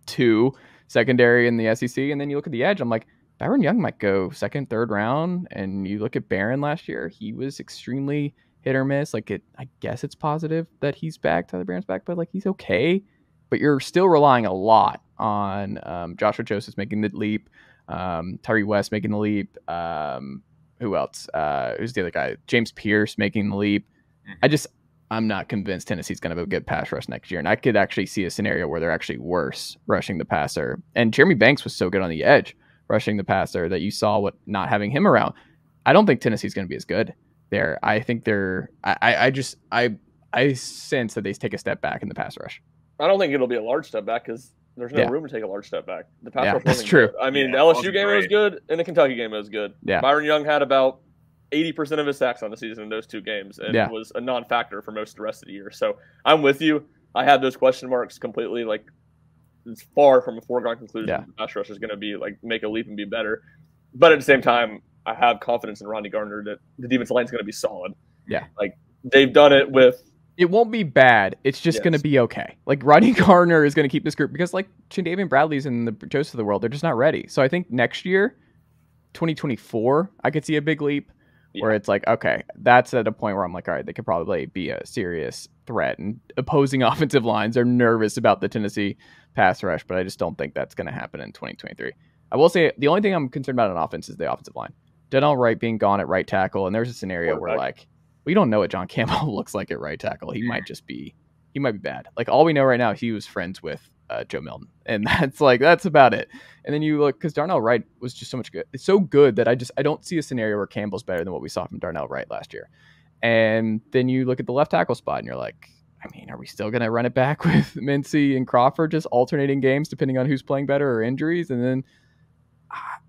2 secondary in the SEC. And then you look at the edge, I'm like, Byron Young might go 2nd, 3rd round. And you look at Barron last year, he was extremely hit or miss. Like I guess it's positive that he's back, Tyler Barron's back, but like he's okay. But you're still relying a lot on Joshua Joseph making the leap, Tyree West making the leap. Who else? Who's the other guy? James Pierce making the leap. I'm not convinced Tennessee's going to have a good pass rush next year. And I could actually see a scenario where they're actually worse rushing the passer. And Jeremy Banks was so good on the edge rushing the passer that you saw what not having him around. I don't think Tennessee's going to be as good there. I think I sense that they take a step back in the pass rush. I don't think it'll be a large step back because there's no room to take a large step back. The pass rush that's true. Good. I mean, the LSU game was good, and the Kentucky game was good. Yeah. Byron Young had about 80% of his sacks on the season in those 2 games, and was a non-factor for most of the rest of the year. So I'm with you. I have those question marks completely. Like, it's far from a foregone conclusion that the pass rush is going to be like make a leap and be better. But at the same time, I have confidence in Ronnie Gardner that the defensive line is going to be solid. Yeah, like they've done it with. It won't be bad. It's just going to be okay. Like Ronnie Gardner is going to keep this group because like Chindavian Bradley's and the Joseph of the world, they're just not ready. So I think next year, 2024, I could see a big leap where it's like, okay, that's at a point where I'm like, all right, they could probably be a serious threat. And opposing offensive lines are nervous about the Tennessee pass rush, but I just don't think that's going to happen in 2023. I will say the only thing I'm concerned about on offense is the offensive line. Denell Wright being gone at right tackle, and there's a scenario where like we don't know what John Campbell looks like at right tackle. He might be bad. Like all we know right now, he was friends with Joe Milton, and that's about it. And then you look because Darnell Wright was just so good that I don't see a scenario where Campbell's better than what we saw from Darnell Wright last year. And then you look at the left tackle spot, and you're like, I mean, are we still going to run it back with Mincy and Crawford just alternating games depending on who's playing better or injuries? And then,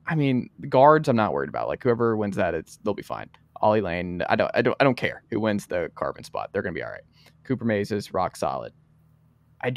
I mean, the guards I'm not worried about. Like whoever wins that, they'll be fine. Ollie Lane, I don't care who wins the Carbon spot. They're going to be all right. Cooper Mays is rock solid. I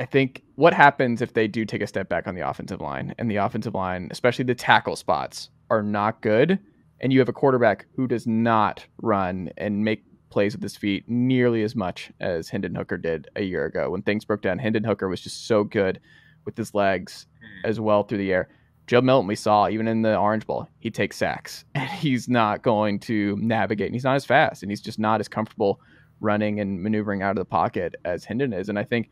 think what happens if they do take a step back on the offensive line, and the offensive line, especially the tackle spots, are not good, and you have a quarterback who does not run and make plays with his feet nearly as much as Hendon Hooker did a year ago. When things broke down, Hendon Hooker was just so good with his legs as well through the air. Joe Milton, we saw even in the Orange Bowl, he takes sacks, and he's not going to navigate, and he's not as fast, and he's just not as comfortable running and maneuvering out of the pocket as Hendon is. And I think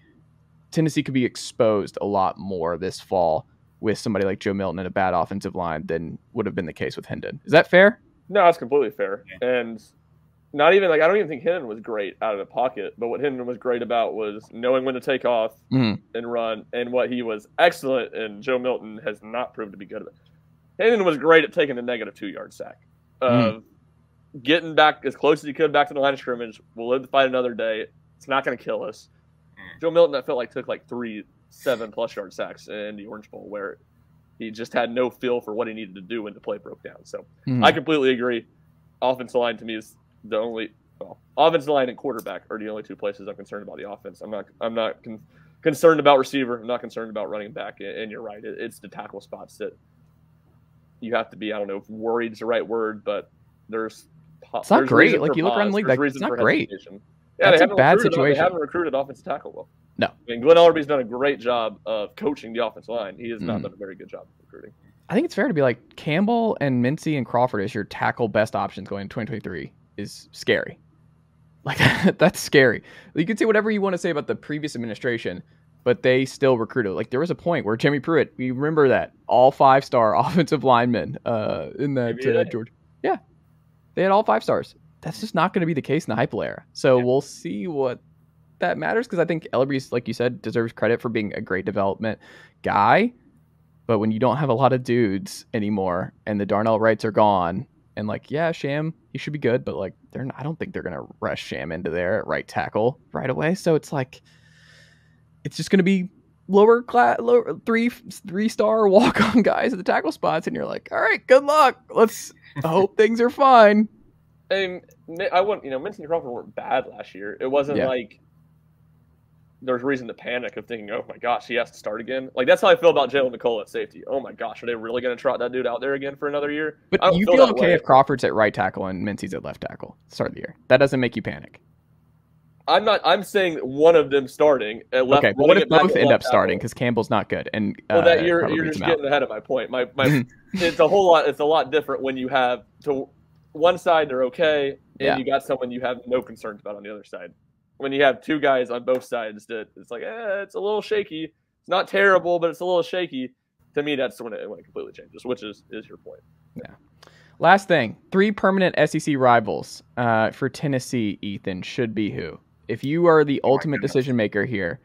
Tennessee could be exposed a lot more this fall with somebody like Joe Milton and a bad offensive line than would have been the case with Hendon. Is that fair? No, that's completely fair. And not even like I don't even think Hendon was great out of the pocket, but what Hendon was great about was knowing when to take off and run, and what he was excellent, and Joe Milton has not proved to be good at it. Hendon was great at taking the -2 yard sack. of getting back as close as he could back to the line of scrimmage. We'll live to fight another day. It's not going to kill us. Joe Milton, I felt like, took like 3 7+ yard sacks in the Orange Bowl where he just had no feel for what he needed to do when the play broke down. So I completely agree. Offensive line to me is the only offensive line and quarterback are the only 2 places I'm concerned about the offense. I'm not concerned about receiver. I'm not concerned about running back. And you're right. It's the tackle spots that you have to be, I don't know if worried is the right word, but it's not great. Like you look around the league, like, it's not great. Yeah, that's a bad situation. They haven't recruited offensive tackle well. No. I mean, Glenn Ellerby's done a great job of coaching the offensive line. He has not done a very good job of recruiting. I think it's fair to be like Campbell and Mincy and Crawford as your tackle best options going into 2023 is scary. Like, that's scary. You can say whatever you want to say about the previous administration, but they still recruited. Like, there was a point where Jimmy Pruitt, we remember that, all 5-star offensive linemen in that Georgia. Yeah, they had all 5 stars. That's just not going to be the case in the Heupel era. So we'll see what that matters, because I think Ellerby's, like you said, deserves credit for being a great development guy. But when you don't have a lot of dudes anymore and the Darnell Wrights are gone, and like, yeah, Sham, he should be good, but like, I don't think they're going to rush Sham into there at right tackle right away. So it's like, it's just going to be lower 3-star walk-on guys at the tackle spots. And you're like, all right, good luck. Let's hope things are fine. And Mincy and Crawford weren't bad last year. It wasn't like there's reason to panic of thinking, oh my gosh, he has to start again. Like, that's how I feel about Jalen Nicole at safety. Oh my gosh, are they really going to trot that dude out there again for another year? But you feel okay if Crawford's at right tackle and Mincy's at left tackle start of the year. That doesn't make you panic. I'm saying one of them starting at left. Okay, but what if both end up starting because Campbell's not good? And that you're just getting ahead of my point. My it's a lot different when you have to one side they're okay, and you got someone you have no concerns about on the other side. When you have 2 guys on both sides that it's like, it's a little shaky. It's not terrible, but it's a little shaky. To me, that's when it completely changes, which is your point. Yeah. Last thing, 3 permanent SEC rivals for Tennessee, Ethan, should be who? If you are the ultimate decision maker here,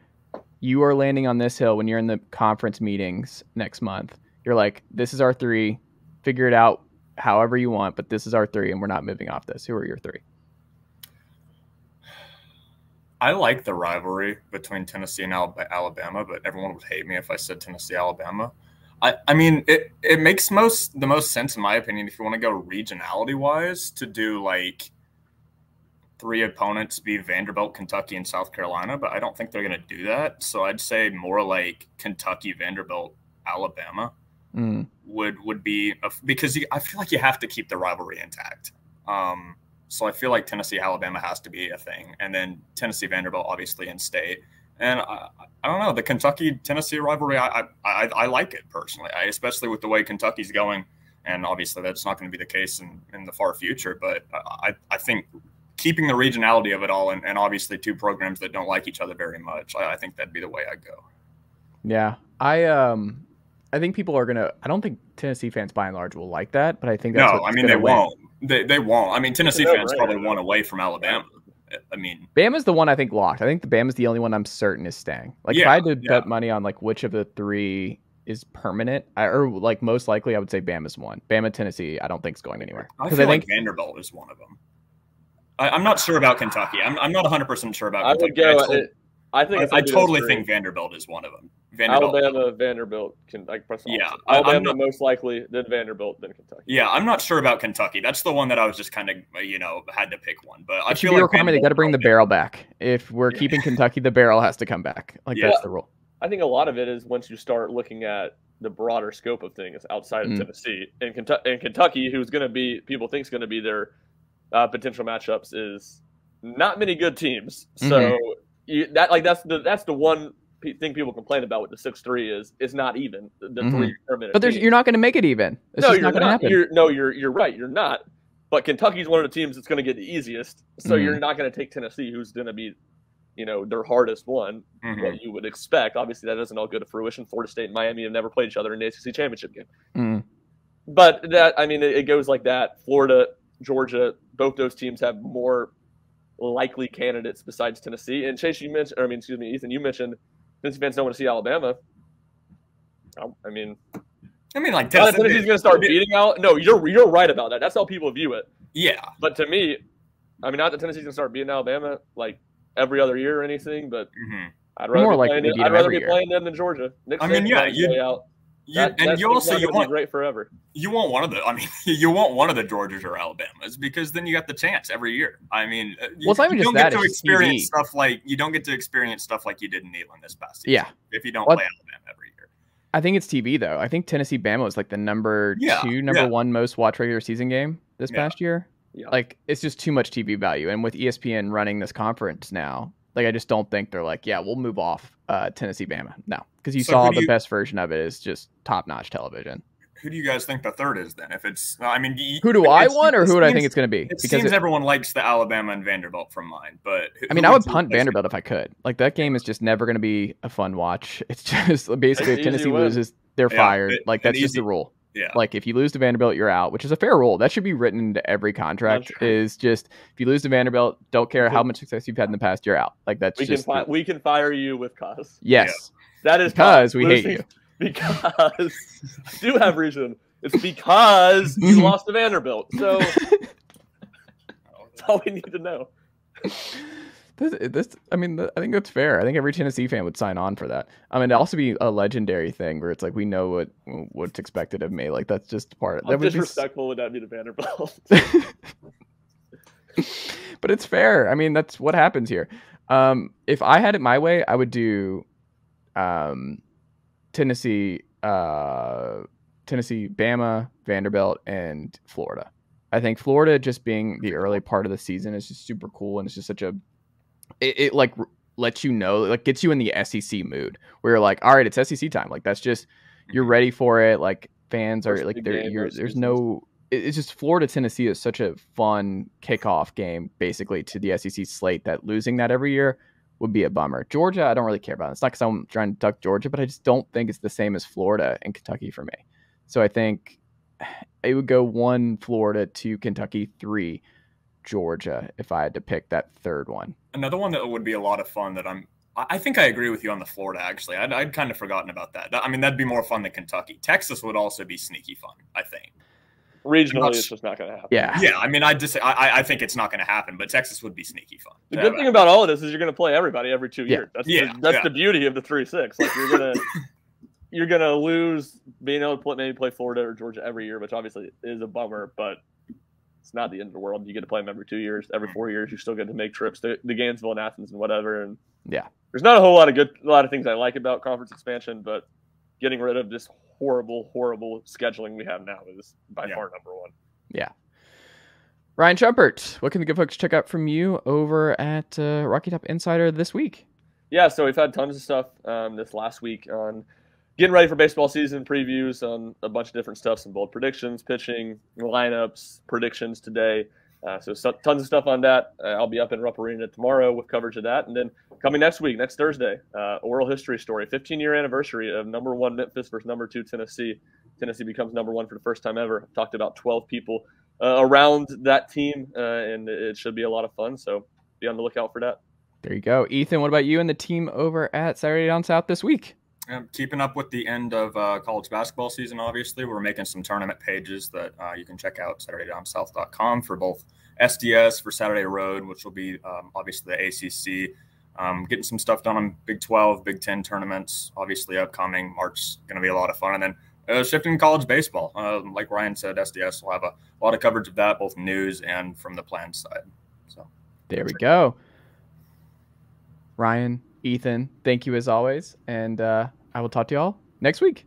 you are landing on this hill when you're in the conference meetings next month. You're like, this is our 3. Figure it out however you want, but this is our 3, and we're not moving off this. Who are your 3? I like the rivalry between Tennessee and Alabama, but everyone would hate me if I said Tennessee, Alabama. I mean, it makes the most sense, in my opinion, if you want to go regionality-wise, to do, like, 3 opponents be Vanderbilt, Kentucky, and South Carolina, but I don't think they're going to do that. So I'd say more like Kentucky, Vanderbilt, Alabama would be – because I feel like you have to keep the rivalry intact. So I feel like Tennessee, Alabama has to be a thing. And then Tennessee, Vanderbilt, obviously in state. And I don't know, the Kentucky-Tennessee rivalry, I like it personally, especially with the way Kentucky's going. And obviously that's not going to be the case in the far future. But I think keeping the regionality of it all and obviously 2 programs that don't like each other very much, I think that'd be the way I'd go. Yeah. I think people are going to – I don't think Tennessee fans by and large will like that, but I think that's they won't. They won't. I mean, Tennessee fans probably want away from Alabama. I mean, Bama's the one I think locked. I think the Bama's the only one I'm certain is staying. Like, if I had to bet money on like which of the 3 is permanent, or like most likely, I would say Bama's one. Bama, Tennessee, I don't think is going anywhere. I feel like Vanderbilt is one of them. I'm not sure about Kentucky. I'm not 100% sure about Kentucky. I totally think Vanderbilt is one of them. Alabama, Vanderbilt, Alabama most likely, then Vanderbilt, then Kentucky. Yeah, I'm not sure about Kentucky. That's the one that I was just kind of, had to pick one. But I feel like requirement, they got to bring the barrel back. If we're keeping Kentucky, the barrel has to come back. That's the rule. I think a lot of it is once you start looking at the broader scope of things outside of Tennessee and Kentucky, who's going to be people think is going to be their potential matchups, is not many good teams. So that's the one thing people complain about with the 6-3 is it's not even the 3 permanent. But you're not going to make it even. It's just not going to happen. You're right. You're not. But Kentucky's one of the teams that's going to get the easiest. So you're not going to take Tennessee, who's going to be, their hardest one. What you would expect. Obviously, that doesn't all go to fruition. Florida State and Miami have never played each other in the ACC championship game. But it goes like that. Florida, Georgia, both those teams have more likely candidates besides Tennessee. And Chase, Ethan, you mentioned Tennessee fans don't want to see Alabama. I mean, I mean, like Tennessee's going to start beating out. No, you're right about that. That's how people view it. Yeah. But to me, I mean, not that Tennessee's going to start beating Alabama like every other year or anything, but I'd rather be playing them than Georgia. I mean, yeah, you want great forever. You want one of the. I mean, you want one of the Georgias or Alabamas because then you got the chance every year. I mean, it's not even just that. You don't get to experience stuff like you did in Neyland this past season. Yeah, if you don't play Alabama every year. I think it's TV though. I think Tennessee Bama was like the number one most watched regular season game this past year. Yeah. Like it's just too much TV value, and with ESPN running this conference now, like I just don't think they're like, yeah, we'll move off Tennessee Bama. No, because you saw the best version of it is just top notch television. Who do you guys think the third is then? If it's, I mean, who do I want, or who do I think it's going to be? It seems everyone likes the Alabama and Vanderbilt from mine, but I mean, I would punt Vanderbilt if I could. Like that game is just never going to be a fun watch. It's just basically if Tennessee loses, they're fired. Like that's just the rule. Yeah. Like if you lose to Vanderbilt, you're out, which is a fair rule. That should be written into every contract. Is just if you lose to Vanderbilt, don't care how much success you've had in the past, you're out. Like that's we can fire you with cause. Yes, that is because we hate you. Because I do have reason. It's because you lost to Vanderbilt. So that's all we need to know. I mean, I think that's fair. I think every Tennessee fan would sign on for that. I mean, it'd also be a legendary thing where it's like we know what's expected of me. Like that's just part of that. How disrespectful would that be to Vanderbilt? But it's fair. I mean, that's what happens here. If I had it my way, I would do Tennessee, Bama, Vanderbilt, and Florida. I think Florida just being the early part of the season is just super cool, and it's just such a it like lets you know, like gets you in the SEC mood where you're like, all right, it's SEC time. Like that's just you're ready for it. Like fans are like there's no. It's just Florida Tennessee is such a fun kickoff game basically to the SEC slate that losing that every year would be a bummer. Georgia, I don't really care about. It's not because I'm trying to duck Georgia, but I just don't think it's the same as Florida and Kentucky for me. So I think it would go 1 Florida, 2 Kentucky, 3 Georgia if I had to pick that third one. Another one that would be a lot of fun that I think I agree with you on the Florida, actually. I'd kind of forgotten about that. I mean, that'd be more fun than Kentucky. Texas would also be sneaky fun, I think. Regionally, it's just not going to happen. Yeah. I mean, I think it's not going to happen, but Texas would be sneaky fun. The good thing about all of this is you're going to play everybody every 2 years. That's the beauty of the 3-6. Like you're gonna lose being able to maybe play Florida or Georgia every year, which obviously is a bummer, but it's not the end of the world. You get to play them every 2 years. Every 4 years, you still get to make trips to Gainesville and Athens and whatever. And there's not a lot of things I like about conference expansion, but getting rid of this horrible scheduling we have now is by far number one. Yeah. Ryan Schumpert, what can the good folks check out from you over at Rocky Top Insider this week? Yeah, so we've had tons of stuff this last week on getting ready for baseball season, previews on a bunch of different stuff, some bold predictions, pitching, lineups, predictions today. So tons of stuff on that. I'll be up in Rupp Arena tomorrow with coverage of that. And then coming next Thursday, oral history story, 15-year anniversary of number 1 Memphis versus number 2 Tennessee. Tennessee becomes number 1 for the first time ever. I've talked to about 12 people around that team, and it should be a lot of fun. So be on the lookout for that. There you go. Ethan, what about you and the team over at Saturday Down South this week? Keeping up with the end of college basketball season, obviously. We're making some tournament pages that you can check out, SaturdayDownSouth.com, for both SDS, for Saturday Road, which will be obviously the ACC. Getting some stuff done on Big 12, Big 10 tournaments, obviously upcoming. March is going to be a lot of fun. And then shifting college baseball. Like Ryan said, SDS will have a lot of coverage of that, both news and from the planned side. So there we go. Ryan, Ethan, thank you as always, and I will talk to y'all next week.